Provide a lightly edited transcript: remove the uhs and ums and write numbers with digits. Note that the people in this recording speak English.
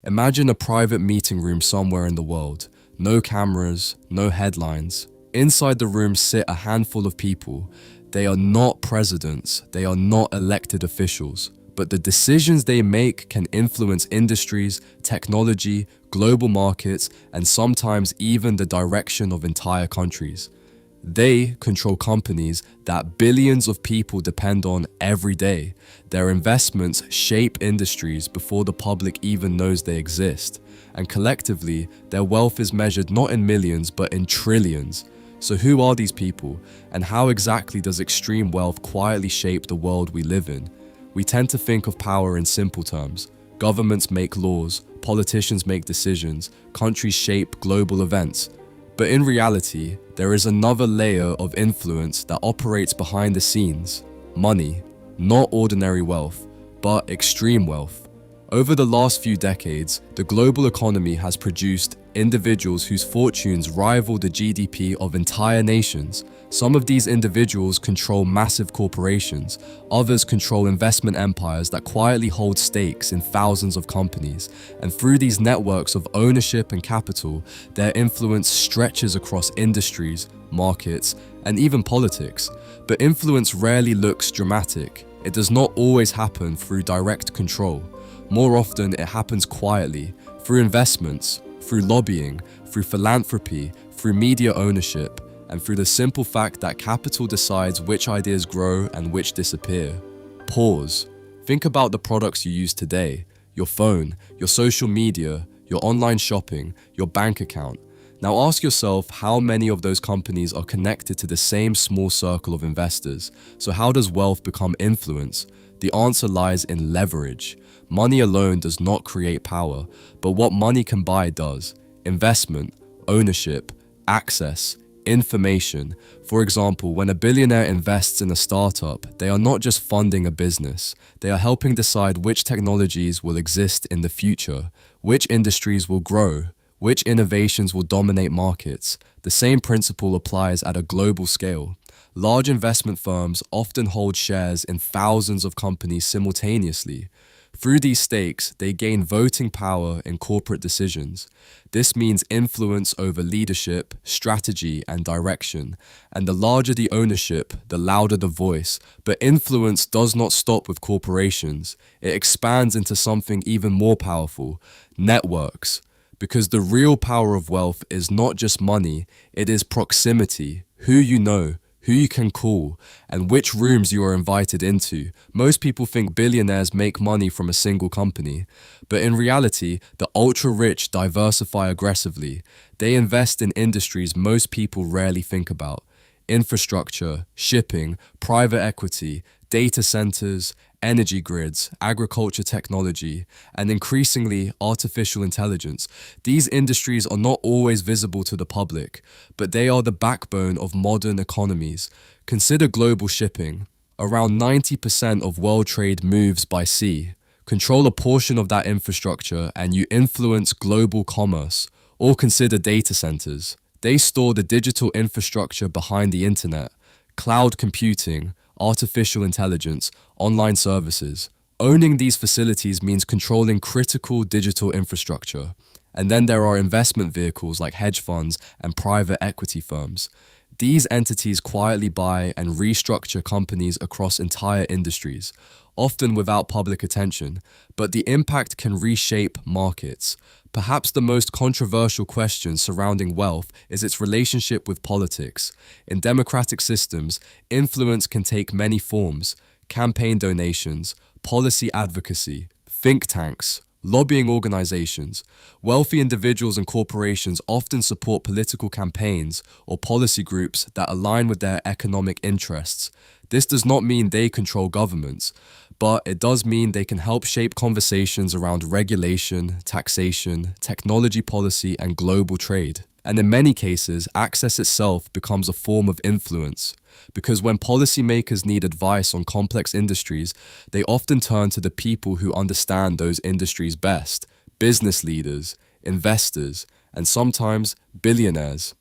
Imagine a private meeting room somewhere in the world. No cameras, no headlines. Inside the room sit a handful of people. They are not presidents, they are not elected officials, but the decisions they make can influence industries, technology, global markets, and sometimes even the direction of entire countries. They control companies that billions of people depend on every day. Their investments shape industries before the public even knows they exist. And collectively, their wealth is measured not in millions, but in trillions. So who are these people, and how exactly does extreme wealth quietly shape the world we live in? We tend to think of power in simple terms. Governments make laws, politicians make decisions, countries shape global events. But in reality, there is another layer of influence that operates behind the scenes. Money, not ordinary wealth, but extreme wealth. Over the last few decades, the global economy has produced individuals whose fortunes rival the GDP of entire nations. Some of these individuals control massive corporations, others control investment empires that quietly hold stakes in thousands of companies, and through these networks of ownership and capital, their influence stretches across industries, markets, and even politics. But influence rarely looks dramatic. It does not always happen through direct control. More often, it happens quietly, through investments, through lobbying, through philanthropy, through media ownership, and through the simple fact that capital decides which ideas grow and which disappear. Pause. Think about the products you use today: your phone, your social media, your online shopping, your bank account. Now ask yourself how many of those companies are connected to the same small circle of investors. So how does wealth become influence? The answer lies in leverage. Money alone does not create power, but what money can buy does. Investment, ownership, access, information. For example, when a billionaire invests in a startup, they are not just funding a business. They are helping decide which technologies will exist in the future, which industries will grow, which innovations will dominate markets. The same principle applies at a global scale. Large investment firms often hold shares in thousands of companies simultaneously. Through these stakes, they gain voting power in corporate decisions. This means influence over leadership, strategy, and direction. And the larger the ownership, the louder the voice. But influence does not stop with corporations. It expands into something even more powerful: networks. Because the real power of wealth is not just money, it is proximity, who you know, who you can call, and which rooms you are invited into. Most people think billionaires make money from a single company, but in reality, the ultra-rich diversify aggressively. They invest in industries most people rarely think about: infrastructure, shipping, private equity, data centers, energy grids, agriculture technology, and increasingly artificial intelligence. These industries are not always visible to the public, but they are the backbone of modern economies. Consider global shipping. Around 90% of world trade moves by sea. Control a portion of that infrastructure and you influence global commerce. Or consider data centers. They store the digital infrastructure behind the internet, cloud computing, artificial intelligence, online services. Owning these facilities means controlling critical digital infrastructure. And then there are investment vehicles like hedge funds and private equity firms. These entities quietly buy and restructure companies across entire industries, often without public attention, but the impact can reshape markets. Perhaps the most controversial question surrounding wealth is its relationship with politics. In democratic systems, influence can take many forms: campaign donations, policy advocacy, think tanks, lobbying organizations. Wealthy individuals and corporations often support political campaigns or policy groups that align with their economic interests. This does not mean they control governments, but it does mean they can help shape conversations around regulation, taxation, technology policy, and global trade. And in many cases, access itself becomes a form of influence. Because when policymakers need advice on complex industries, they often turn to the people who understand those industries best: business leaders, investors, and sometimes billionaires.